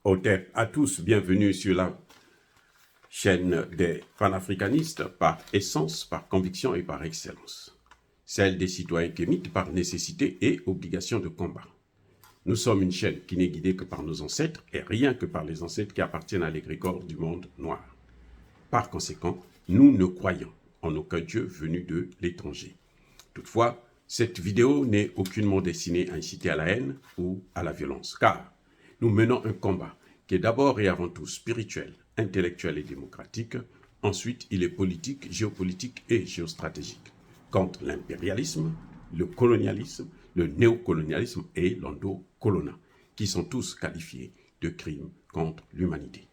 Hôtel à tous, bienvenue sur la chaîne des panafricanistes par essence, par conviction et par excellence. Celle des citoyens kémites par nécessité et obligation de combat. Nous sommes une chaîne qui n'est guidée que par nos ancêtres et rien que par les ancêtres qui appartiennent à l'égrégore du monde noir. Par conséquent, nous ne croyons en aucun Dieu venu de l'étranger. Toutefois, cette vidéo n'est aucunement destinée à inciter à la haine ou à la violence, car nous menons un combat qui est d'abord et avant tout spirituel, intellectuel et démocratique. Ensuite, il est politique, géopolitique et géostratégique, contre l'impérialisme, le colonialisme, le néocolonialisme et l'endocolonat, qui sont tous qualifiés de crimes contre l'humanité.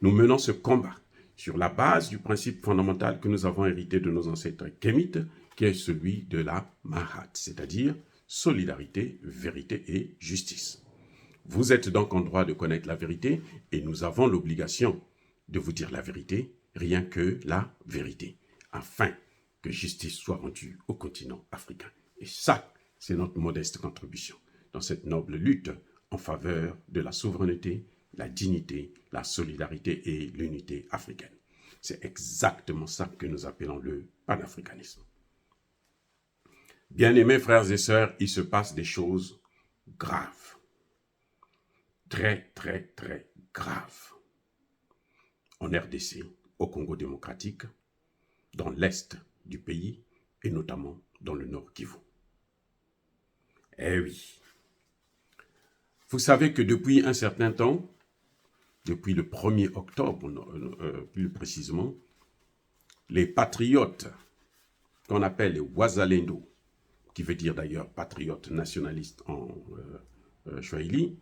Nous menons ce combat sur la base du principe fondamental que nous avons hérité de nos ancêtres kémites, qui est celui de la Mahat, c'est-à-dire solidarité, vérité et justice. Vous êtes donc en droit de connaître la vérité et nous avons l'obligation de vous dire la vérité, rien que la vérité, afin que justice soit rendue au continent africain. Et ça, c'est notre modeste contribution dans cette noble lutte en faveur de la souveraineté, la dignité, la solidarité et l'unité africaine. C'est exactement ça que nous appelons le panafricanisme. Bien-aimés frères et sœurs, il se passe des choses graves. Très, très, très graves. En RDC, au Congo démocratique, dans l'est du pays et notamment dans le nord Kivu. Eh oui. Vous savez que depuis un certain temps, depuis le 1er octobre, plus précisément, les patriotes, qu'on appelle les Wazalendo, qui veut dire d'ailleurs patriotes nationalistes en Swahili,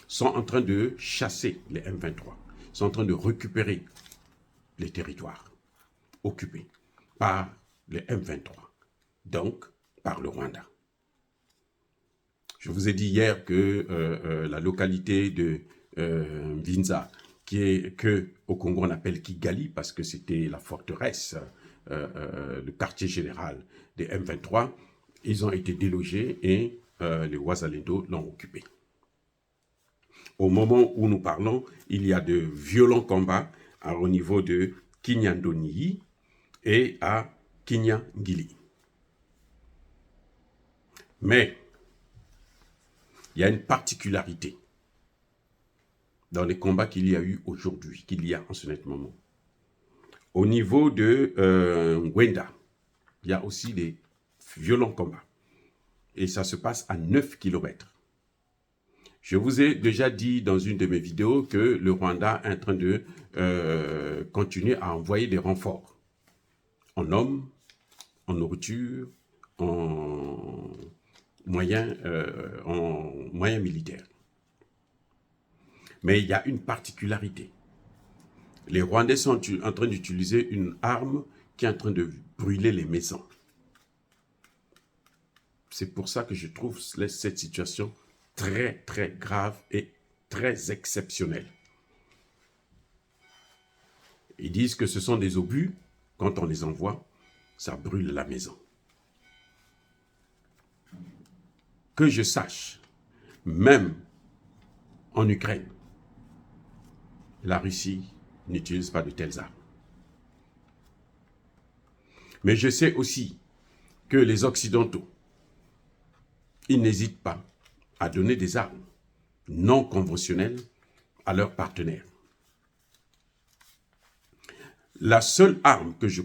sont en train de chasser les M23, sont en train de récupérer les territoires occupés par les M23, donc par le Rwanda. Je vous ai dit hier que la localité de Vinza, au Congo on appelle Kigali, parce que c'était la forteresse, le quartier général des M23, ils ont été délogés et les Wazalendo l'ont occupé. Au moment où nous parlons, il y a de violents combats au niveau de Kinyandoni et à Kinyangili. Mais il y a une particularité dans les combats qu'il y a eu aujourd'hui, qu'il y a en ce net moment. Au niveau de Ngwenda, il y a aussi des violents combats. Et ça se passe à 9 km. Je vous ai déjà dit dans une de mes vidéos que le Rwanda est en train de continuer à envoyer des renforts en hommes, en nourriture, en moyens militaires. Mais il y a une particularité. Les Rwandais sont en train d'utiliser une arme qui est en train de brûler les maisons. C'est pour ça que je trouve cette situation très, très grave et très exceptionnelle. Ils disent que ce sont des obus. Quand on les envoie, ça brûle la maison. Que je sache, même en Ukraine, la Russie n'utilise pas de telles armes. Mais je sais aussi que les Occidentaux, ils n'hésitent pas à donner des armes non conventionnelles à leurs partenaires. La seule arme que je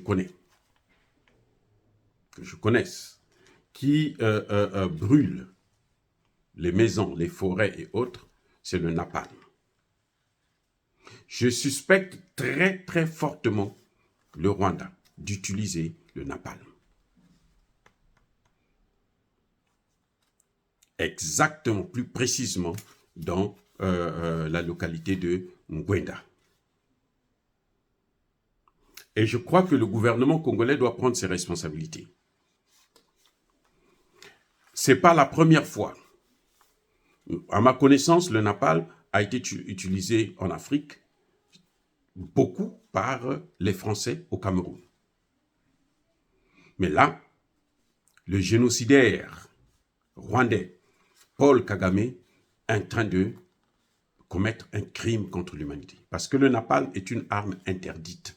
connaisse, qui brûle les maisons, les forêts et autres, c'est le napalm. Je suspecte très très fortement le Rwanda d'utiliser le napalm. Exactement, plus précisément dans la localité de Ngwenda. Et je crois que le gouvernement congolais doit prendre ses responsabilités. Ce n'est pas la première fois. À ma connaissance, le napalm a été utilisé en Afrique beaucoup par les Français au Cameroun. Mais là, le génocidaire rwandais Paul Kagame est en train de commettre un crime contre l'humanité. Parce que le napalm est une arme interdite.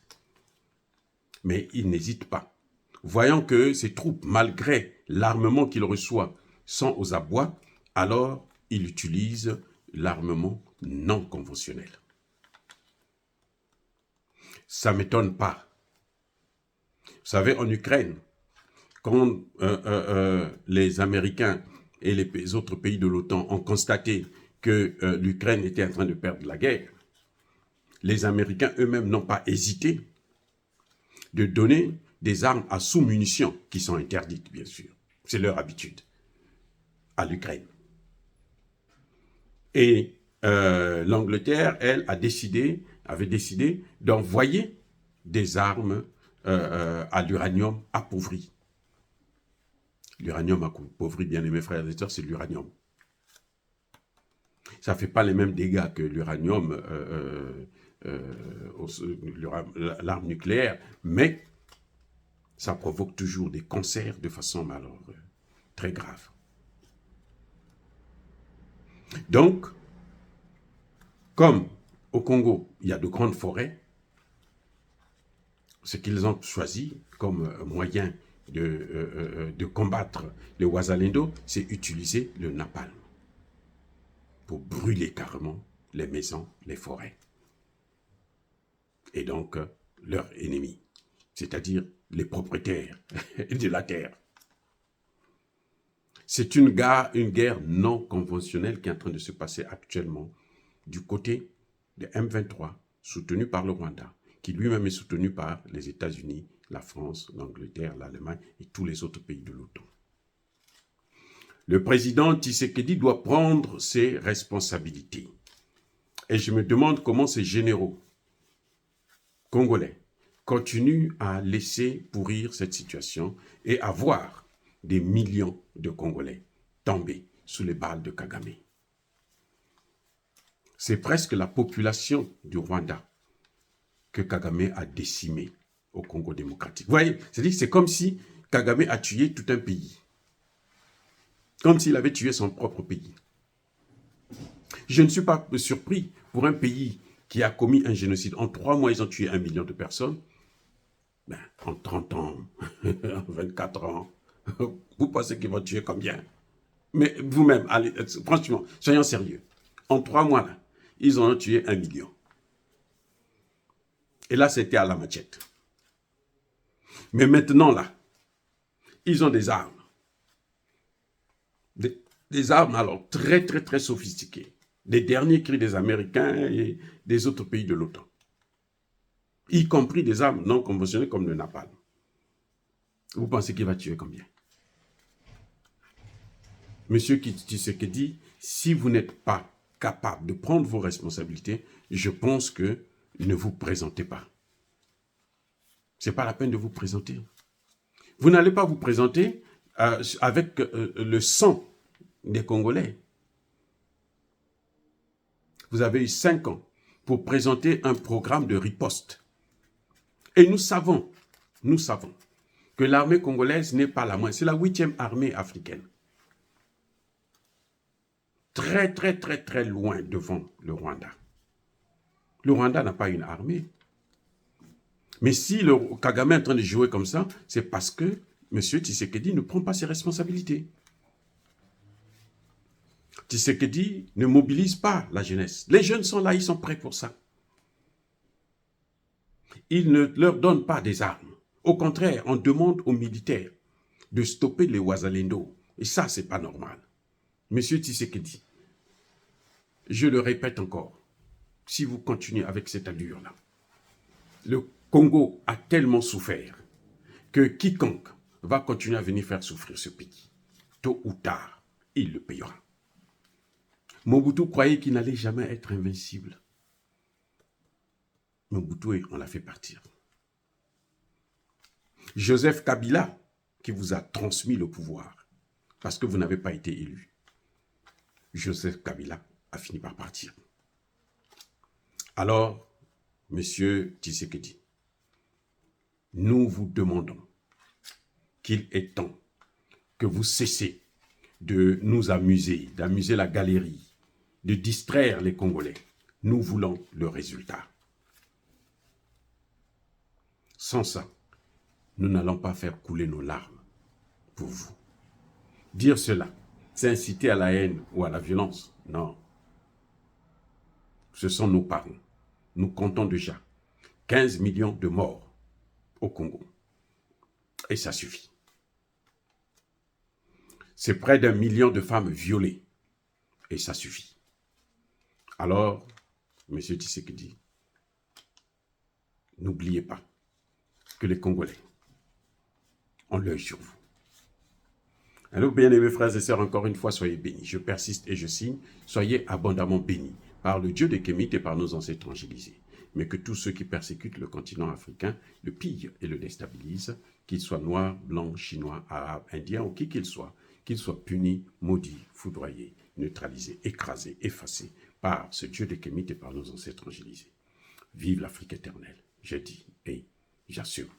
Mais il n'hésite pas. Voyant que ses troupes, malgré l'armement qu'il reçoit, sont aux abois, alors il utilise l'armement non conventionnel. Ça ne m'étonne pas. Vous savez, en Ukraine, quand les Américains et les autres pays de l'OTAN ont constaté que l'Ukraine était en train de perdre la guerre, les Américains eux-mêmes n'ont pas hésité de donner des armes à sous-munitions, qui sont interdites, bien sûr. C'est leur habitude, à l'Ukraine. Et l'Angleterre, elle, avait décidé d'envoyer des armes à l'uranium appauvri. L'uranium appauvri, bien aimés frères et sœurs, c'est l'uranium. Ça ne fait pas les mêmes dégâts que l'uranium, l'arme nucléaire, mais ça provoque toujours des cancers de façon très grave. Donc, comme au Congo, il y a de grandes forêts, ce qu'ils ont choisi comme moyen de combattre les Wazalendo, c'est utiliser le napalm pour brûler carrément les maisons, les forêts. Et donc, leurs ennemis, c'est-à-dire les propriétaires de la terre. C'est une guerre non conventionnelle qui est en train de se passer actuellement du côté de M23, soutenu par le Rwanda, qui lui-même est soutenu par les États-Unis, la France, l'Angleterre, l'Allemagne et tous les autres pays de l'OTAN. Le président Tshisekedi doit prendre ses responsabilités. Et je me demande comment ces généraux congolais continuent à laisser pourrir cette situation et à voir des millions de Congolais tomber sous les balles de Kagame. C'est presque la population du Rwanda que Kagame a décimée au Congo démocratique. Vous voyez, c'est comme si Kagame a tué tout un pays. Comme s'il avait tué son propre pays. Je ne suis pas surpris pour un pays qui a commis un génocide. En 3 mois, ils ont tué 1 million de personnes. Ben, en 30 ans, en 24 ans, vous pensez qu'ils vont tuer combien? Mais vous-même, allez, franchement, soyons sérieux. En 3 mois, là, ils ont tué 1 million. Et là, c'était à la machette. Mais maintenant, là, ils ont des armes. Des armes, alors, très, très, très sophistiquées. Des derniers cris des Américains et des autres pays de l'OTAN. Y compris des armes non conventionnelles comme le napalm. Vous pensez qu'il va tuer combien? Monsieur Tshisekedi, si vous n'êtes pas capable de prendre vos responsabilités, je pense que ne vous présentez pas. Ce n'est pas la peine de vous présenter. Vous n'allez pas vous présenter avec le sang des Congolais. Vous avez eu 5 ans pour présenter un programme de riposte. Et nous savons que l'armée congolaise n'est pas la moindre. C'est la 8e armée africaine. Très, très, très, très loin devant le Rwanda. Le Rwanda n'a pas une armée. Mais si le Kagame est en train de jouer comme ça, c'est parce que M. Tshisekedi ne prend pas ses responsabilités. Tshisekedi ne mobilise pas la jeunesse. Les jeunes sont là, ils sont prêts pour ça. Il ne leur donne pas des armes. Au contraire, on demande aux militaires de stopper les Wazalendo. Et ça, c'est pas normal. Monsieur Tshisekedi, je le répète encore, si vous continuez avec cette allure-là, le Congo a tellement souffert que quiconque va continuer à venir faire souffrir ce pays. Tôt ou tard, il le payera. Mobutu croyait qu'il n'allait jamais être invincible. Mobutu, on l'a fait partir. Joseph Kabila, qui vous a transmis le pouvoir, parce que vous n'avez pas été élu. Joseph Kabila a fini par partir. Alors, Monsieur Tshisekedi, nous vous demandons qu'il est temps que vous cessiez de nous amuser, d'amuser la galerie, de distraire les Congolais. Nous voulons le résultat. Sans ça, nous n'allons pas faire couler nos larmes pour vous. Dire cela, c'est inciter à la haine ou à la violence. Non. Ce sont nos parents. Nous comptons déjà 15 millions de morts au Congo. Et ça suffit. C'est près d'1 million de femmes violées. Et ça suffit. Alors, M. Tshisekedi, n'oubliez pas que les Congolais ont l'œil sur vous. Alors, bien-aimés frères et sœurs, encore une fois, soyez bénis. Je persiste et je signe. Soyez abondamment bénis par le Dieu des Kémites et par nos ancêtres angélisés. Mais que tous ceux qui persécutent le continent africain le pillent et le déstabilisent, qu'ils soient noirs, blancs, chinois, arabes, indiens ou qui qu'ils soient punis, maudits, foudroyés, neutralisés, écrasés, effacés par ce Dieu des Kémites et par nos ancêtres angélisés. Vive l'Afrique éternelle, je dis et j'assume.